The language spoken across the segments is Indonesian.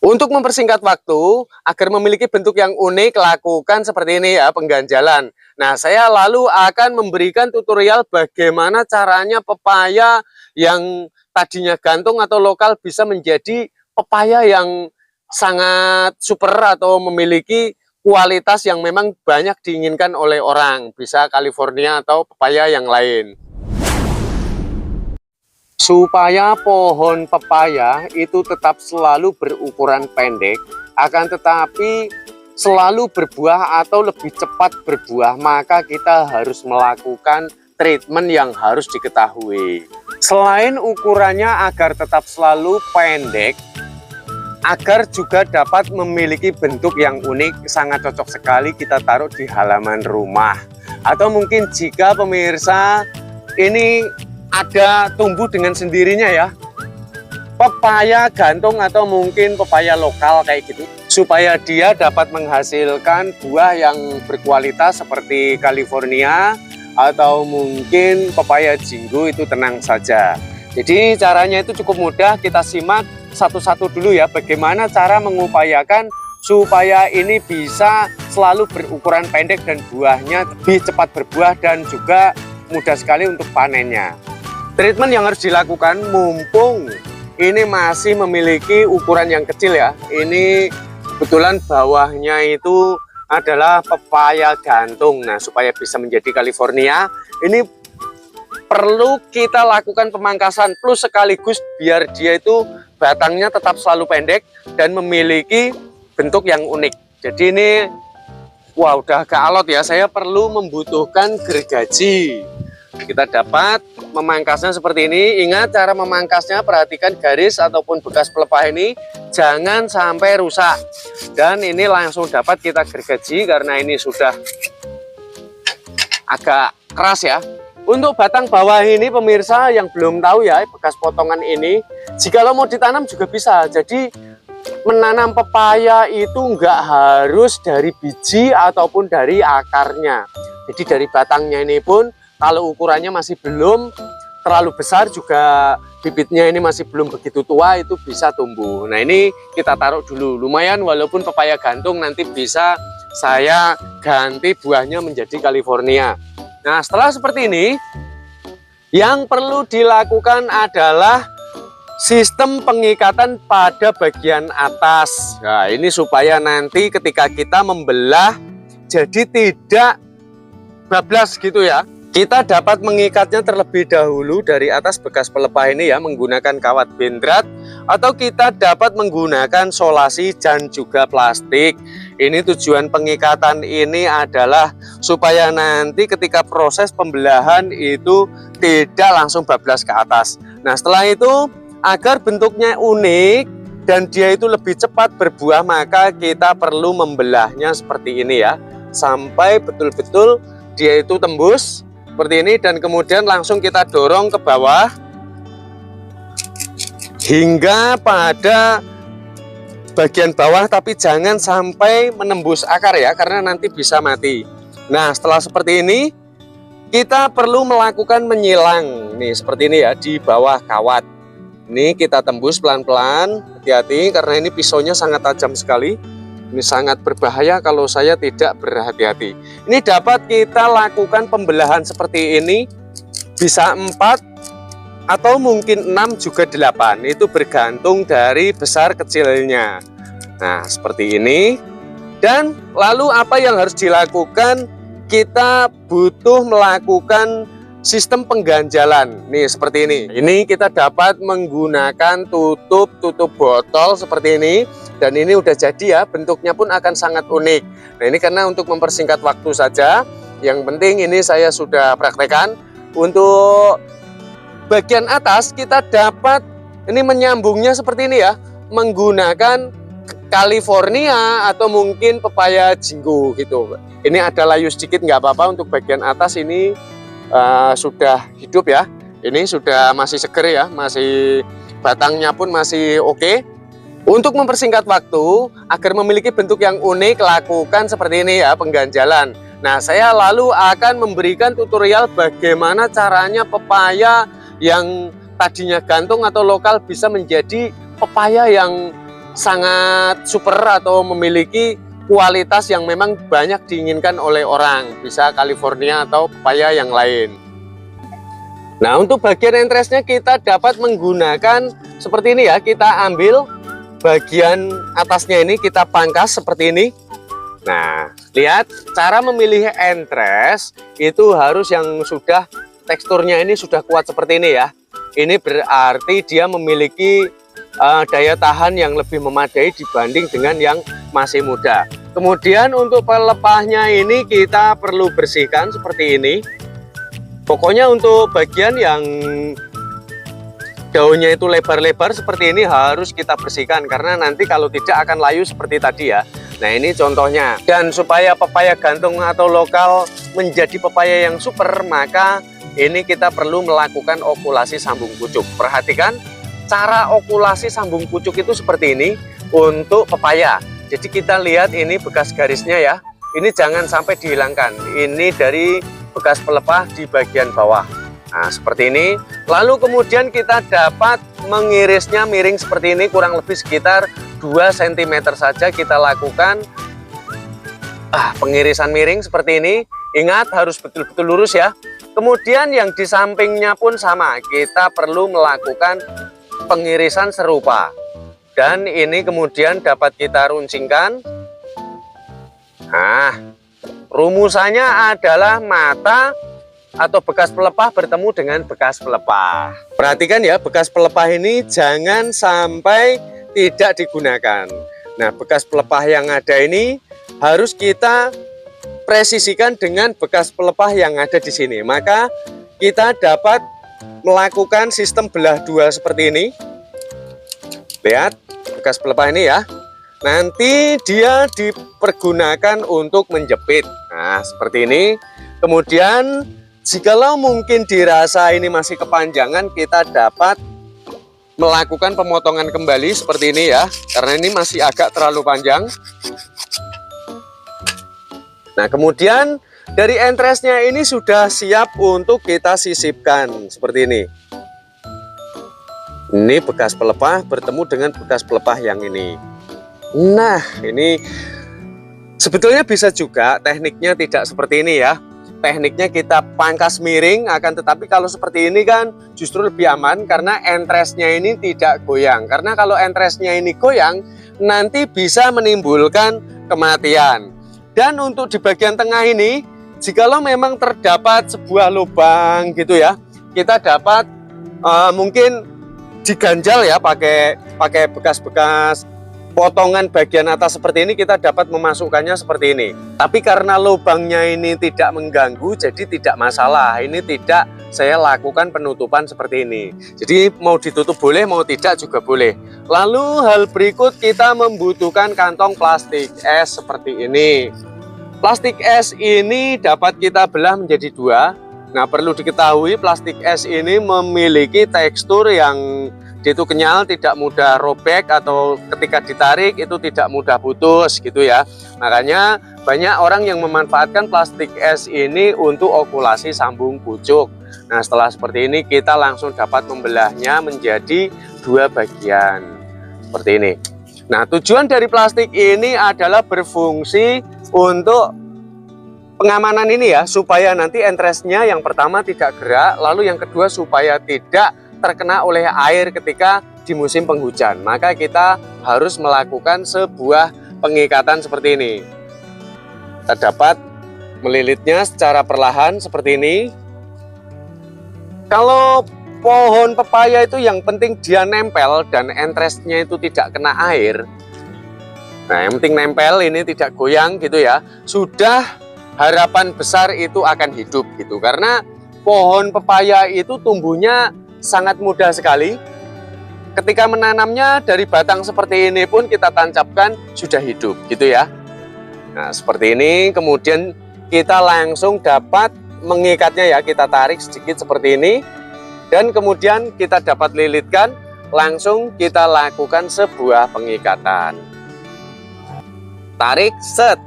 Untuk mempersingkat waktu, agar memiliki bentuk yang unik, lakukan seperti ini ya, pengganjalan. Nah, saya lalu akan memberikan tutorial bagaimana caranya pepaya yang tadinya gantung atau lokal bisa menjadi pepaya yang sangat super atau memiliki kualitas yang memang banyak diinginkan oleh orang. Bisa California atau pepaya yang lain. Supaya pohon pepaya itu tetap selalu berukuran pendek, akan tetapi selalu berbuah atau lebih cepat berbuah, maka kita harus melakukan treatment yang harus diketahui. Selain ukurannya agar tetap selalu pendek, agar juga dapat memiliki bentuk yang unik, sangat cocok sekali kita taruh di halaman rumah. Atau mungkin jika pemirsa ini ada tumbuh dengan sendirinya ya, pepaya gantung atau mungkin pepaya lokal kayak gitu, supaya dia dapat menghasilkan buah yang berkualitas seperti California atau mungkin pepaya jinggo, itu tenang saja. Jadi caranya itu cukup mudah, kita simak satu-satu dulu ya, bagaimana cara mengupayakan supaya ini bisa selalu berukuran pendek dan buahnya lebih cepat berbuah dan juga mudah sekali untuk panennya. Treatment yang harus dilakukan mumpung ini masih memiliki ukuran yang kecil ya. Ini kebetulan bawahnya itu adalah pepaya gantung. Nah, supaya bisa menjadi California, ini perlu kita lakukan pemangkasan plus sekaligus biar dia itu batangnya tetap selalu pendek dan memiliki bentuk yang unik. Jadi ini, wah udah agak alot ya, saya perlu membutuhkan gergaji. Kita dapat memangkasnya seperti ini. Ingat cara memangkasnya, perhatikan garis ataupun bekas pelepah ini jangan sampai rusak. Dan ini langsung dapat kita gergaji karena ini sudah agak keras ya. Untuk batang bawah ini pemirsa yang belum tahu ya, bekas potongan ini, jikalau mau ditanam juga bisa. Jadi menanam pepaya itu enggak harus dari biji ataupun dari akarnya. Jadi dari batangnya ini pun kalau ukurannya masih belum terlalu besar, juga bibitnya ini masih belum begitu tua, itu bisa tumbuh. Nah, ini kita taruh dulu. Lumayan walaupun pepaya gantung, nanti bisa saya ganti buahnya menjadi California. Nah, setelah seperti ini, yang perlu dilakukan adalah sistem pengikatan pada bagian atas. Nah, ini supaya nanti ketika kita membelah jadi tidak bablas gitu ya. Kita dapat mengikatnya terlebih dahulu dari atas bekas pelepah ini ya, menggunakan kawat bendrat, atau kita dapat menggunakan solasi dan juga plastik. Ini tujuan pengikatan ini adalah supaya nanti ketika proses pembelahan itu tidak langsung bablas ke atas. Nah, setelah itu agar bentuknya unik dan dia itu lebih cepat berbuah, maka kita perlu membelahnya seperti ini ya, sampai betul-betul dia itu tembus seperti ini, dan kemudian langsung kita dorong ke bawah hingga pada bagian bawah, tapi jangan sampai menembus akar ya, karena nanti bisa mati. Nah, setelah seperti ini kita perlu melakukan menyilang nih seperti ini ya, di bawah kawat. Ini kita tembus pelan-pelan, hati-hati karena ini pisaunya sangat tajam sekali. Ini sangat berbahaya kalau saya tidak berhati-hati. Ini dapat kita lakukan pembelahan seperti ini, bisa 4 atau mungkin 6 juga 8. Itu bergantung dari besar kecilnya. Nah, seperti ini. Dan lalu apa yang harus dilakukan? Kita butuh melakukan sistem pengganjalan. Nih seperti ini. Ini kita dapat menggunakan tutup botol seperti ini. Dan ini udah jadi ya, bentuknya pun akan sangat unik. Nah, ini karena untuk mempersingkat waktu saja. Yang penting ini saya sudah praktekkan. Untuk bagian atas kita dapat ini menyambungnya seperti ini ya, menggunakan California atau mungkin pepaya jinggo gitu. Ini ada layu sedikit nggak apa-apa. Untuk bagian atas ini sudah hidup ya. Ini sudah masih seger ya, masih batangnya pun masih oke. Untuk mempersingkat waktu, agar memiliki bentuk yang unik, lakukan seperti ini ya, pengganjalan. Nah, saya lalu akan memberikan tutorial bagaimana caranya pepaya yang tadinya gantung atau lokal bisa menjadi pepaya yang sangat super atau memiliki kualitas yang memang banyak diinginkan oleh orang, bisa California atau pepaya yang lain. Nah, untuk bagian entresnya kita dapat menggunakan seperti ini ya, kita ambil bagian atasnya ini, kita pangkas seperti ini. Nah, lihat cara memilih entres itu harus yang sudah teksturnya ini sudah kuat seperti ini ya. Ini berarti dia memiliki daya tahan yang lebih memadai dibanding dengan yang masih muda. Kemudian untuk pelepahnya ini kita perlu bersihkan seperti ini. Pokoknya untuk bagian yang daunnya itu lebar-lebar seperti ini harus kita bersihkan, karena nanti kalau tidak akan layu seperti tadi ya. Nah, ini contohnya. Dan supaya pepaya gantung atau lokal menjadi pepaya yang super, maka ini kita perlu melakukan okulasi sambung pucuk. Perhatikan cara okulasi sambung pucuk itu seperti ini untuk pepaya. Jadi kita lihat ini bekas garisnya ya. Ini jangan sampai dihilangkan. Ini dari bekas pelepah di bagian bawah. Nah, seperti ini. Lalu kemudian kita dapat mengirisnya miring seperti ini, kurang lebih sekitar 2 cm saja kita lakukan pengirisan miring seperti ini. Ingat harus betul-betul lurus ya. Kemudian yang di sampingnya pun sama, kita perlu melakukan pengirisan serupa. Dan ini kemudian dapat kita runcingkan. Nah, rumusannya adalah mata atau bekas pelepah bertemu dengan bekas pelepah. Perhatikan ya, bekas pelepah ini jangan sampai tidak digunakan. Nah, bekas pelepah yang ada ini harus kita presisikan dengan bekas pelepah yang ada di sini. Maka kita dapat melakukan sistem belah dua seperti ini. Lihat bekas pelepah ini ya. Nanti dia dipergunakan untuk menjepit. Nah, seperti ini. Kemudian jikalau mungkin dirasa ini masih kepanjangan, kita dapat melakukan pemotongan kembali seperti ini ya. Karena ini masih agak terlalu panjang. Nah, kemudian dari entresnya ini sudah siap untuk kita sisipkan seperti ini. Ini bekas pelepah bertemu dengan bekas pelepah yang ini. Nah, ini sebetulnya bisa juga tekniknya tidak seperti ini ya. Tekniknya kita pangkas miring, akan tetapi kalau seperti ini kan justru lebih aman karena entresnya ini tidak goyang. Karena kalau entresnya ini goyang, nanti bisa menimbulkan kematian. Dan untuk di bagian tengah ini, jikalau memang terdapat sebuah lubang gitu ya, kita dapat mungkin diganjal ya pakai bekas-bekas potongan bagian atas seperti ini, kita dapat memasukkannya seperti ini. Tapi karena lubangnya ini tidak mengganggu, jadi tidak masalah. Ini tidak saya lakukan penutupan seperti ini. Jadi mau ditutup boleh, mau tidak juga boleh. Lalu hal berikut, kita membutuhkan kantong plastik es seperti ini. Plastik es ini dapat kita belah menjadi dua. Nah, perlu diketahui plastik es ini memiliki tekstur yang itu kenyal, tidak mudah robek, atau ketika ditarik itu tidak mudah putus gitu ya. Makanya banyak orang yang memanfaatkan plastik es ini untuk okulasi sambung pucuk. Nah, setelah seperti ini kita langsung dapat membelahnya menjadi dua bagian seperti ini. Nah, tujuan dari plastik ini adalah berfungsi untuk pengamanan ini ya, supaya nanti entresnya yang pertama tidak gerak, lalu yang kedua supaya tidak terkena oleh air ketika di musim penghujan. Maka kita harus melakukan sebuah pengikatan seperti ini. Kita dapat melilitnya secara perlahan seperti ini. Kalau pohon pepaya itu yang penting dia nempel dan entresnya itu tidak kena air. Nah, yang penting nempel, ini tidak goyang gitu ya. Sudah harapan besar itu akan hidup gitu. Karena pohon pepaya itu tumbuhnya sangat mudah sekali. Ketika menanamnya dari batang seperti ini pun kita tancapkan sudah hidup gitu ya. Nah, seperti ini. Kemudian kita langsung dapat mengikatnya ya. Kita tarik sedikit seperti ini. Dan kemudian kita dapat lilitkan. Langsung kita lakukan sebuah pengikatan. Tarik, set.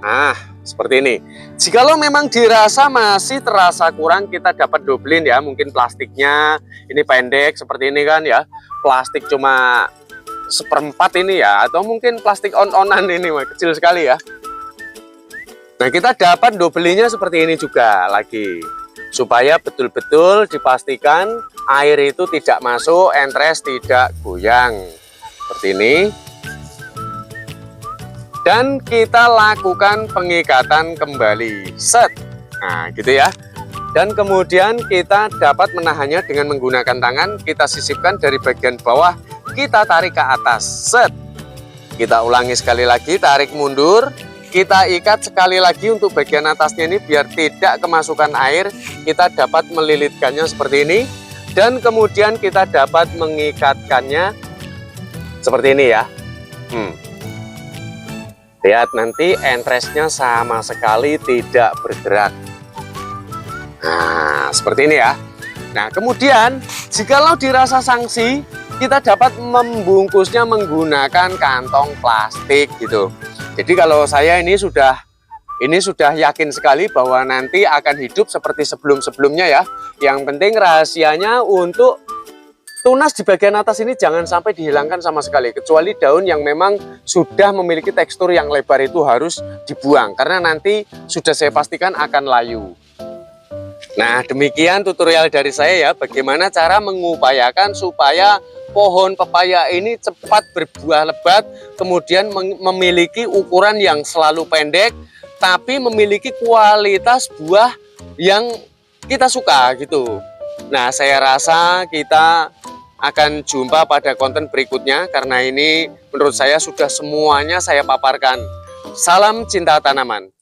Nah, seperti ini. Jikalau memang dirasa masih terasa kurang, kita dapat doblin ya. Mungkin plastiknya ini pendek seperti ini kan ya. Plastik cuma seperempat ini ya, atau mungkin plastik on-onan ini kecil sekali ya. Nah, kita dapat belinya seperti ini juga lagi, supaya betul-betul dipastikan air itu tidak masuk, entres tidak goyang seperti ini. Dan kita lakukan pengikatan kembali, set. Nah, gitu ya. Dan kemudian kita dapat menahannya dengan menggunakan tangan. Kita sisipkan dari bagian bawah, kita tarik ke atas, set. Kita ulangi sekali lagi, tarik mundur. Kita ikat sekali lagi untuk bagian atasnya ini biar tidak kemasukan air. Kita dapat melilitkannya seperti ini. Dan kemudian kita dapat mengikatkannya seperti ini ya. Lihat nanti entresnya sama sekali tidak bergerak. Nah, seperti ini ya. Nah, kemudian jikalau dirasa sanksi, kita dapat membungkusnya menggunakan kantong plastik gitu. Jadi kalau saya ini sudah yakin sekali bahwa nanti akan hidup seperti sebelum-sebelumnya ya. Yang penting rahasianya untuk tunas di bagian atas ini jangan sampai dihilangkan sama sekali, kecuali daun yang memang sudah memiliki tekstur yang lebar itu harus dibuang, karena nanti sudah saya pastikan akan layu. Nah, demikian tutorial dari saya ya, bagaimana cara mengupayakan supaya pohon pepaya ini cepat berbuah lebat, kemudian memiliki ukuran yang selalu pendek, tapi memiliki kualitas buah yang kita suka gitu. Nah, saya rasa kita akan jumpa pada konten berikutnya, karena ini menurut saya sudah semuanya saya paparkan. Salam cinta tanaman.